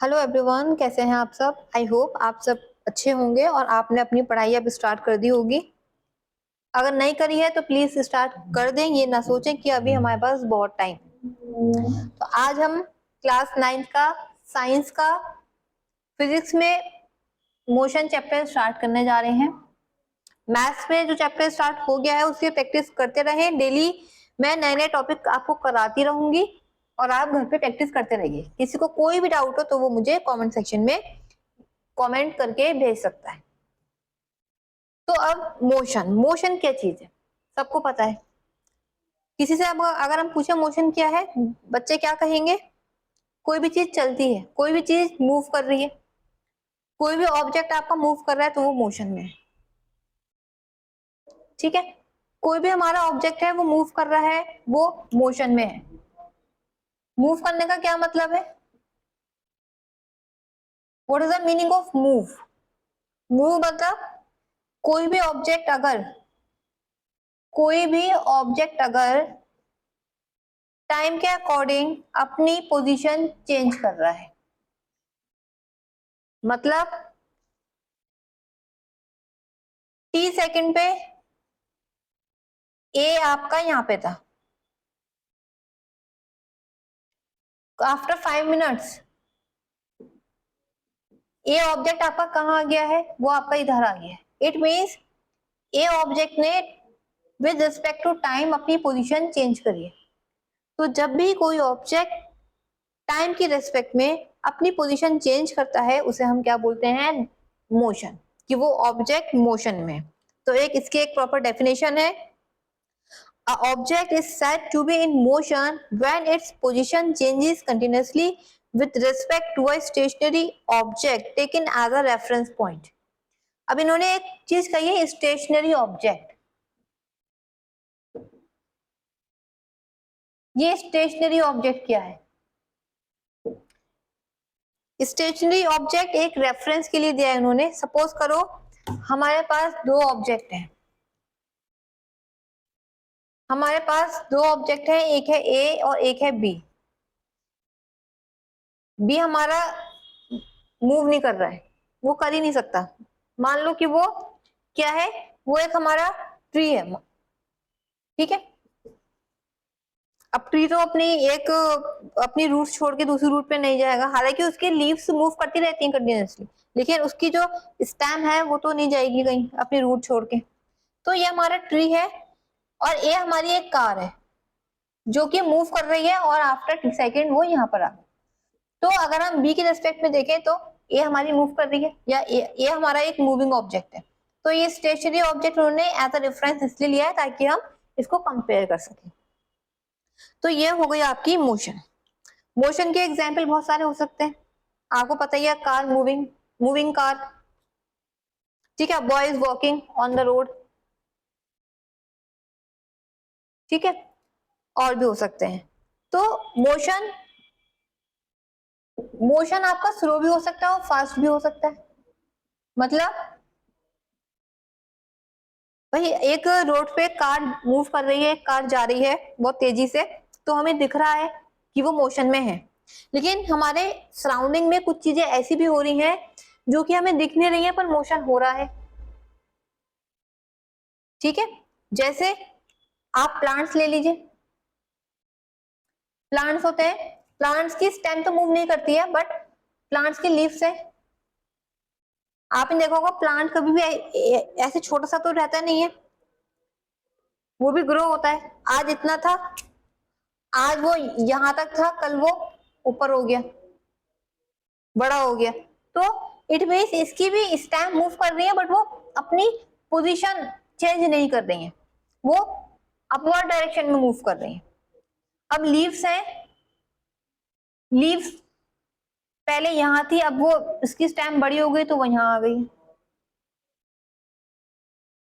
Hello everyone, कैसे हैं आप सब। आई होप आप सब अच्छे होंगे और आपने अपनी पढ़ाई अब स्टार्ट कर दी होगी। अगर नहीं करी है तो प्लीज स्टार्ट कर दें, ये ना सोचें कि अभी हमारे पास बहुत टाइम। तो आज हम क्लास 9 का साइंस का फिजिक्स में मोशन चैप्टर स्टार्ट करने जा रहे हैं। मैथ्स में जो चैप्टर स्टार्ट हो गया है उसकी प्रैक्टिस करते रहें। डेली मैं नए नए टॉपिक आपको कराती रहूंगी और आप घर पे प्रैक्टिस करते रहिए। किसी को कोई भी डाउट हो तो वो मुझे कमेंट सेक्शन में कमेंट करके भेज सकता है। तो अब मोशन मोशन क्या चीज है सबको पता है। किसी से अब अगर हम पूछे मोशन क्या है, बच्चे क्या कहेंगे? कोई भी चीज चलती है, कोई भी चीज मूव कर रही है, कोई भी ऑब्जेक्ट आपका मूव कर रहा है तो वो मोशन में है। ठीक है, कोई भी हमारा ऑब्जेक्ट है वो मूव कर रहा है, वो मोशन में है। मूव करने का क्या मतलब है? What is the meaning of move? Move मतलब कोई भी ऑब्जेक्ट अगर टाइम के अकॉर्डिंग अपनी पोजीशन चेंज कर रहा है। मतलब टी सेकंड पे ए आपका यहां पे था, आफ्टर 5 मिनट्स ए ऑब्जेक्ट आपका कहाँ आ गया है? वो आपका इधर आ गया है। इट मीन्स ए ऑब्जेक्ट ने विद रिस्पेक्ट टू टाइम अपनी पोजीशन चेंज करी है। तो जब भी कोई ऑब्जेक्ट टाइम की रेस्पेक्ट में अपनी पोजीशन चेंज करता है उसे हम क्या बोलते हैं? मोशन, कि वो ऑब्जेक्ट मोशन में। तो इसकी एक प्रॉपर डेफिनेशन है। A object is said to be in motion when its position changes continuously with respect to a stationary object taken as a reference point. अब इन्होंने एक चीज कही है, स्टेशनरी ऑब्जेक्ट। ये स्टेशनरी ऑब्जेक्ट क्या है? स्टेशनरी ऑब्जेक्ट एक रेफरेंस के लिए दिया है इन्होंने। सपोज करो हमारे पास दो ऑब्जेक्ट हैं, एक है ए और एक है बी। बी हमारा मूव नहीं कर रहा है, वो कर ही नहीं सकता। मान लो कि वो क्या है, वो एक हमारा ट्री है। ठीक है, अब ट्री तो अपनी रूट छोड़ के दूसरी रूट पे नहीं जाएगा, हालांकि उसके लीव्स मूव करती रहती हैं कंटिन्यूअसली, लेकिन उसकी जो स्टेम है वो तो नहीं जाएगी कहीं अपनी रूट छोड़ के। तो ये हमारा ट्री है और ये हमारी एक कार है जो कि मूव कर रही है और आफ्टर सेकेंड वो यहाँ पर आ गई। तो अगर हम बी के रेस्पेक्ट में देखें तो ए हमारी मूव कर रही है, या ए हमारा एक मूविंग ऑब्जेक्ट है। तो ये स्टेशनरी ऑब्जेक्ट उन्होंने एज अ रेफरेंस इसलिए लिया है ताकि हम इसको कंपेयर कर सकें। तो ये हो गई आपकी मोशन। मोशन के एग्जाम्पल बहुत सारे हो सकते हैं, आपको पता ही है, कार मूविंग, मूविंग कार। ठीक है, boy is walking on the road. ठीक है, और भी हो सकते हैं। तो मोशन मोशन आपका स्लो भी हो सकता है और फास्ट भी हो सकता है। मतलब भाई एक रोड पे कार मूव कर रही है, कार जा रही है बहुत तेजी से, तो हमें दिख रहा है कि वो मोशन में है। लेकिन हमारे सराउंडिंग में कुछ चीजें ऐसी भी हो रही हैं जो कि हमें दिख नहीं रही है पर मोशन हो रहा है। ठीक है, जैसे आप प्लांट्स ले लीजिए। प्लांट्स होते हैं, प्लांट्स की स्टेम तो मूव नहीं करती है बट प्लांट्स की लीव्स है। आपने देखा होगा प्लांट कभी भी ऐसे छोटा सा तो रहता नहीं है, वो भी ग्रो होता है। आज इतना था, आज वो यहां तक था, कल वो ऊपर हो गया, बड़ा हो गया। तो इट मीन्स इसकी भी स्टेम मूव कर रही है बट वो अपनी पोजीशन चेंज नहीं कर रही है, वो अपवर्ड डायरेक्शन में मूव कर रही है। अब लीव्स हैं, लीव्स पहले यहां थी, अब वो इसकी स्टेम बड़ी हो गई तो वो यहां आ गई।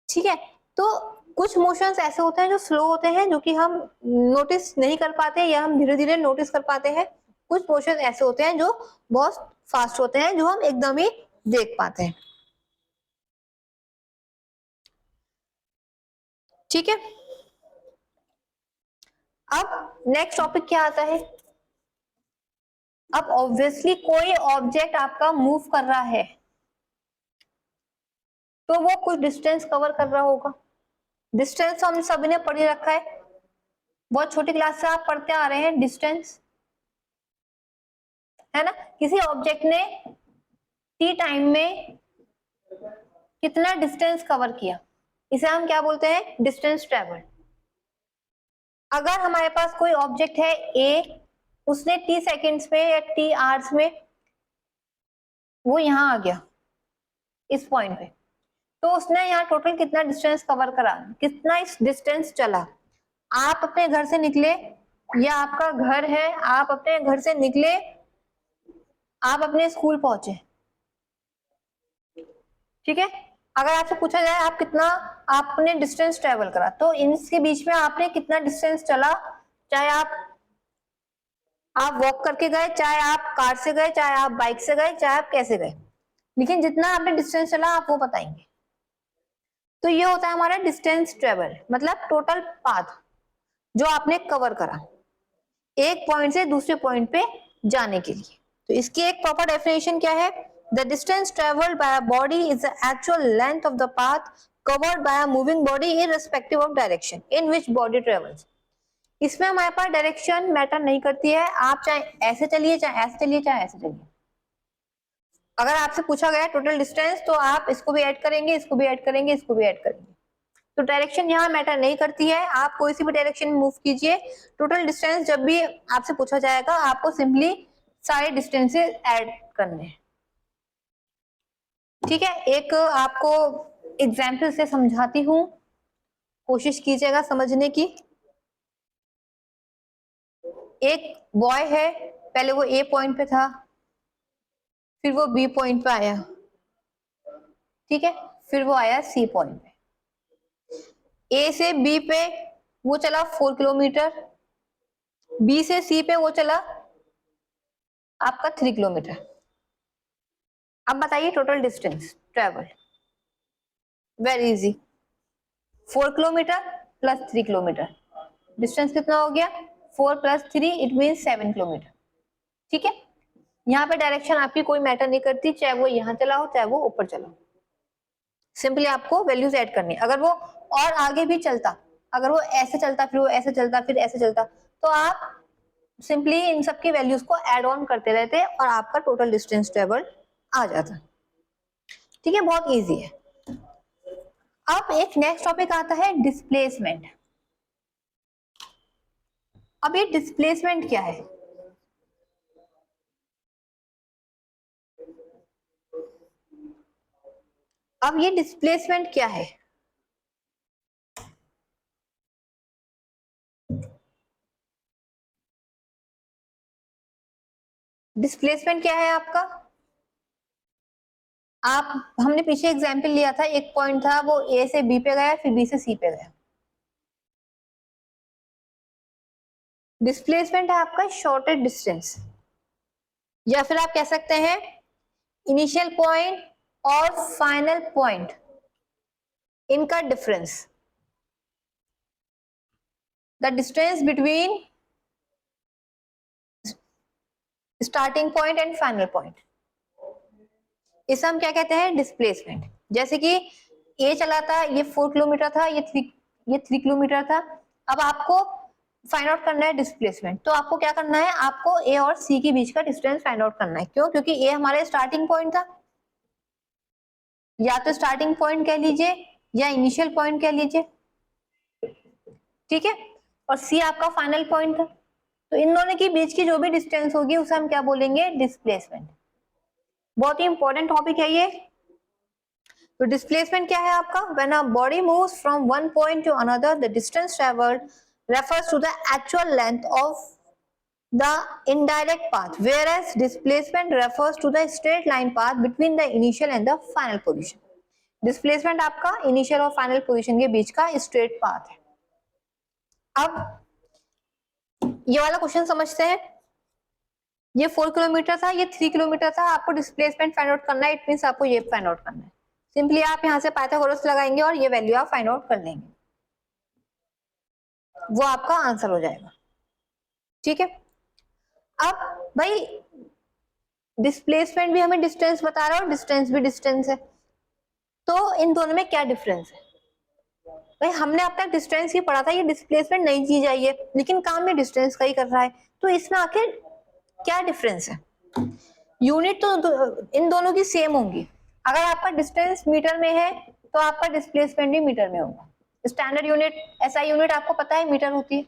ठीक है, तो कुछ मोशंस ऐसे होते हैं जो स्लो होते हैं, जो कि हम नोटिस नहीं कर पाते या हम धीरे धीरे नोटिस कर पाते हैं। कुछ मोशन ऐसे होते हैं जो बहुत फास्ट होते हैं, जो हम एकदम ही देख पाते हैं। ठीक है, अब नेक्स्ट टॉपिक क्या आता है? अब ऑब्वियसली कोई ऑब्जेक्ट आपका मूव कर रहा है तो वो कुछ डिस्टेंस कवर कर रहा होगा। डिस्टेंस तो हम सभी ने पढ़ ही रखा है, बहुत छोटी क्लास से आप पढ़ते आ रहे हैं डिस्टेंस, है ना। किसी ऑब्जेक्ट ने टी टाइम में कितना डिस्टेंस कवर किया, इसे हम क्या बोलते हैं, डिस्टेंस ट्रेवल। अगर हमारे पास कोई ऑब्जेक्ट है ए, उसने टी सेकेंड्स में या टी आवर्स में वो यहां आ गया इस पॉइंट पे, तो उसने यहाँ टोटल कितना डिस्टेंस कवर करा, कितना इस डिस्टेंस चला। आप अपने घर से निकले या आपका घर है, आप अपने घर से निकले, आप अपने स्कूल पहुंचे, ठीक है। अगर आपसे पूछा जाए आप कितना आपने डिस्टेंस ट्रेवल करा, तो इनके बीच में आपने कितना डिस्टेंस चला, चाहे आप वॉक करके गए, चाहे आप कार से गए, चाहे आप बाइक से गए, चाहे आप कैसे गए, लेकिन जितना आपने डिस्टेंस चला आप वो बताएंगे। तो ये होता है हमारा डिस्टेंस ट्रेवल, मतलब टोटल पाथ जो आपने कवर करा एक पॉइंट से दूसरे पॉइंट पे जाने के लिए। तो इसकी एक प्रॉपर डेफिनेशन क्या है, the distance travelled by a body is the actual length of the path covered by a moving body irrespective of direction in which body travels. इसमें हमारे पास डायरेक्शन मैटर नहीं करती है, आप चाहे ऐसे चलिए, चाहे ऐसे चलिए, चाहे ऐसे चलिए। अगर आपसे पूछा गया टोटल डिस्टेंस तो आप इसको भी ऐड करेंगे, इसको भी ऐड करेंगे, इसको भी ऐड करेंगे। तो डायरेक्शन यहाँ मैटर नहीं करती है, आप कोई सी भी डायरेक्शन मूव कीजिए। टोटल डिस्टेंस जब भी आपसे पूछा जाएगा आपको सिंपली सारे डिस्टेंसेस ऐड करने हैं, ठीक है। एक आपको एग्जाम्पल से समझाती हूँ, कोशिश कीजिएगा समझने की। एक बॉय है, पहले वो ए पॉइंट पे था, फिर वो बी पॉइंट पे आया, ठीक है, फिर वो आया सी पॉइंट पे। ए से बी पे वो चला 4 किलोमीटर, बी से सी पे वो चला आपका 3 किलोमीटर। अब बताइए total distance travel, very easy, 4 kilometre plus 3 kilometre, distance कितना हो गया, 4 प्लस 3 इट मीन 7 किलोमीटर, ठीक है। यहाँ पे डायरेक्शन आपकी कोई मैटर नहीं करती, चाहे वो यहाँ चला हो चाहे वो ऊपर चला हो, सिंपली आपको वैल्यूज ऐड करनी। अगर वो और आगे भी चलता, अगर वो ऐसे चलता, फिर वो ऐसे चलता, फिर ऐसे चलता, तो आप सिंपली इन सब की वैल्यूज को ऐड ऑन करते रहते और आपका टोटल डिस्टेंस ट्रेवल आ जाता, ठीक है, बहुत इजी है। अब एक नेक्स्ट टॉपिक आता है डिस्प्लेसमेंट। अब ये डिस्प्लेसमेंट क्या है, अब ये डिस्प्लेसमेंट क्या है, डिस्प्लेसमेंट क्या है आपका। आप हमने पीछे एग्जांपल लिया था, एक पॉइंट था वो ए से बी पे गया, फिर बी से सी पे गया। डिस्प्लेसमेंट है आपका शॉर्टेड डिस्टेंस, या फिर आप कह सकते हैं इनिशियल पॉइंट और फाइनल पॉइंट इनका difference, the distance between starting point and final point, इसे हम क्या कहते हैं, डिस्प्लेसमेंट। जैसे कि ए चला था, ये 4 किलोमीटर था, ये 3 किलोमीटर था। अब आपको फाइंड आउट करना है डिस्प्लेसमेंट, तो आपको क्या करना है, आपको ए और सी के बीच का डिस्टेंस फाइंड आउट करना है। क्यों, क्योंकि ए हमारे स्टार्टिंग पॉइंट था, या तो स्टार्टिंग पॉइंट कह लीजिए या इनिशियल पॉइंट कह लीजिए, ठीक है, और सी आपका फाइनल पॉइंट था। तो इन दोनों के बीच की जो भी डिस्टेंस होगी उसे हम क्या बोलेंगे, डिस्प्लेसमेंट। बहुत ही इंपॉर्टेंट टॉपिक है ये। तो डिस्प्लेसमेंट क्या है आपका, when a body moves from one point to another the distance travelled refers to the actual length of the indirect path, whereas displacement refers to the straight line path between the initial and the final position. Displacement आपका initial और final position के बीच का straight path है। अब ये वाला question समझते हैं, ये 4 किलोमीटर था, ये 3 किलोमीटर था, आपको डिस्प्लेसमेंट फाइंड आउट करना है, इट मींस आपको ये फाइंड आउट करना है। सिंपली आप यहाँ से पाइथागोरस लगाएंगे और ये वैल्यू आप फाइंड आउट कर लेंगे, वो आपका आंसर हो जाएगा, ठीक है। अब भाई डिस्प्लेसमेंट भी हमें डिस्टेंस बता रहा है और डिस्टेंस भी डिस्टेंस है, तो इन दोनों में क्या डिफरेंस है? भाई हमने अब तक डिस्टेंस ही पढ़ा था, ये डिस्प्लेसमेंट नई चीज आई है, लेकिन काम में डिस्टेंस का ही कर रहा है, तो इसमें आखिर क्या डिफरेंस है? यूनिट तो इन दोनों की सेम होंगी। अगर आपका डिस्टेंस मीटर में है तो आपका डिस्प्लेसमेंट भी मीटर में होगा। स्टैंडर्ड यूनिट, एसआई यूनिट आपको पता है मीटर होती है।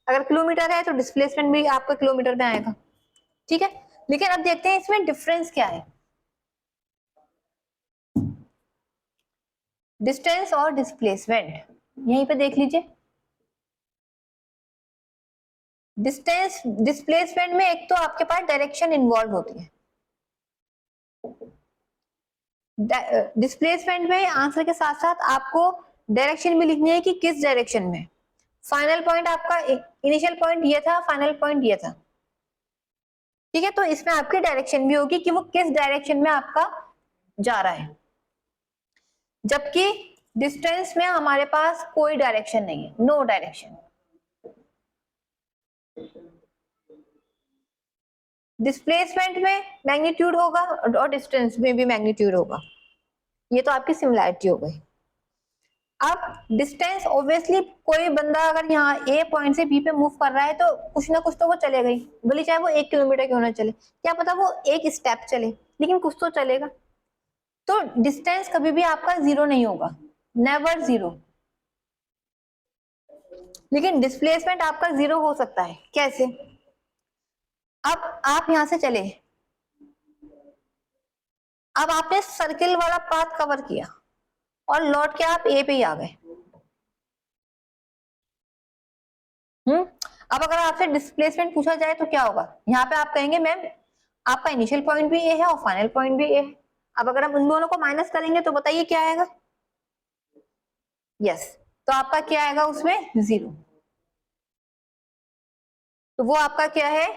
अगर किलोमीटर है तो डिस्प्लेसमेंट भी आपका किलोमीटर में आएगा, ठीक है। लेकिन अब देखते हैं इसमें डिफरेंस क्या है। डिस्टेंस और डिस्प्लेसमेंट यहीं पे देख लीजिए। डिस्टेंस डिस्प्लेसमेंट में एक तो आपके पास डायरेक्शन इन्वॉल्व होती है। डिस्प्लेसमेंट में आंसर के साथ साथ आपको डायरेक्शन भी लिखनी है कि किस डायरेक्शन में। फाइनल पॉइंट आपका इनिशियल पॉइंट ये था, फाइनल पॉइंट ये था, ठीक है। तो इसमें आपकी डायरेक्शन भी होगी कि वो किस डायरेक्शन में आपका जा रहा है, जबकि डिस्टेंस में हमारे पास कोई डायरेक्शन नहीं है, नो डायरेक्शन। डिस्प्लेसमेंट में मैग्नीट्यूड होगा और डिस्टेंस में भी मैग्नीट्यूड होगा। ये तो आपकी सिमिलैरिटी हो गई। अब डिस्टेंस ऑब्वियसली कोई बंदा अगर यहाँ ए पॉइंट से बी पे मूव कर रहा है तो कुछ ना कुछ तो वो चलेगा ही, भले चाहे वो 1 किलोमीटर क्यों ना चले, क्या पता वो एक स्टेप चले, लेकिन कुछ तो चलेगा। तो डिस्टेंस कभी भी आपका जीरो नहीं होगा, नेवर जीरो। लेकिन डिस्प्लेसमेंट आपका जीरो हो सकता है। कैसे? अब आप यहां से चले, अब आपने सर्किल वाला पाथ कवर किया और लौट के आप ए पे ही आ गए। अब अगर आपसे डिस्प्लेसमेंट पूछा जाए तो क्या होगा? यहाँ पे आप कहेंगे मैम आपका इनिशियल पॉइंट भी ए है और फाइनल पॉइंट भी ए है। अब अगर हम उन दोनों को माइनस करेंगे तो बताइए क्या आएगा? यस, तो आपका क्या आएगा उसमें? जीरो। तो वो आपका क्या है?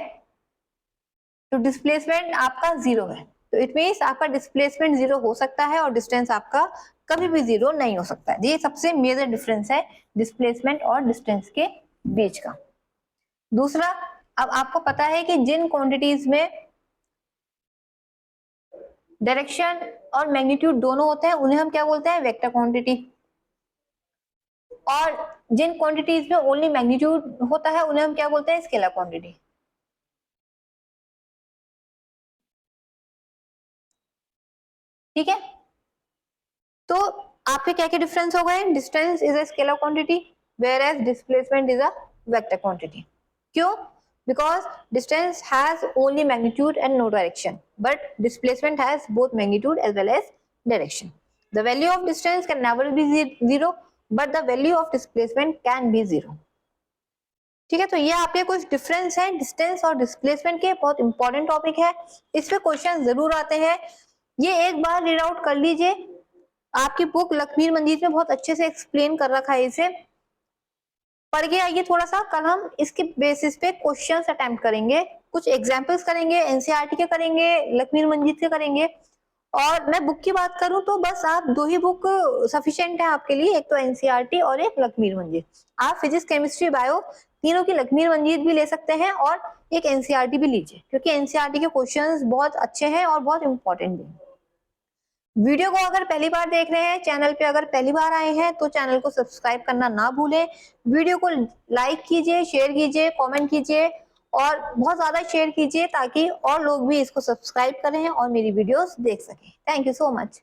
तो डिस्प्लेसमेंट आपका जीरो है। तो इट मीन्स आपका डिस्प्लेसमेंट जीरो हो सकता है और डिस्टेंस आपका कभी भी जीरो नहीं हो सकता है। ये सबसे मेजर डिफरेंस है डिस्प्लेसमेंट और डिस्टेंस के बीच का। दूसरा, अब आपको पता है कि जिन क्वांटिटीज में डायरेक्शन और मैग्नीट्यूड दोनों होते हैं उन्हें हम क्या बोलते हैं? Vector quantity. और जिन क्वांटिटीज में ओनली मैग्नीट्यूड होता है उन्हें हम क्या बोलते हैं? Scalar quantity. ठीक है, तो आपके क्या क्या डिफरेंस हो गए? Distance is a scalar quantity whereas displacement is a vector quantity. क्यों? Because distance has only magnitude and no direction, but displacement has both magnitude as well as direction. The value of distance can never be zero, but the value of displacement can be zero. ठीक है, तो ये आपके कुछ difference है distance और displacement के, बहुत इंपॉर्टेंट टॉपिक है, इस पे क्वेश्चन जरूर आते हैं। ये एक बार रीड आउट कर लीजिए, आपकी बुक लखमीर मंजीत में बहुत अच्छे से एक्सप्लेन कर रखा है इसे, पढ़ के आइए थोड़ा सा। कल हम इसके बेसिस पे क्वेश्चंस अटेम्प्ट करेंगे, कुछ एग्जांपल्स करेंगे, एनसीईआरटी के करेंगे, लखमीर मंजीत के करेंगे। और मैं बुक की बात करूं तो बस आप 2 ही बुक सफिशिएंट है आपके लिए, एक तो एनसीईआरटी और एक लखमीर मंजीत। आप फिजिक्स, केमिस्ट्री, बायो तीनों की लखमीर मंजीत भी ले सकते हैं और एक एनसीईआरटी भी लीजिए, क्योंकि एनसीईआरटी के क्वेश्चंस बहुत अच्छे हैं और बहुत इंपॉर्टेंट भी। वीडियो को अगर पहली बार देख रहे हैं, चैनल पे अगर पहली बार आए हैं तो चैनल को सब्सक्राइब करना ना भूलें। वीडियो को लाइक कीजिए, शेयर कीजिए, कमेंट कीजिए और बहुत ज्यादा शेयर कीजिए ताकि और लोग भी इसको सब्सक्राइब करें और मेरी वीडियोस देख सकें। Thank you so much.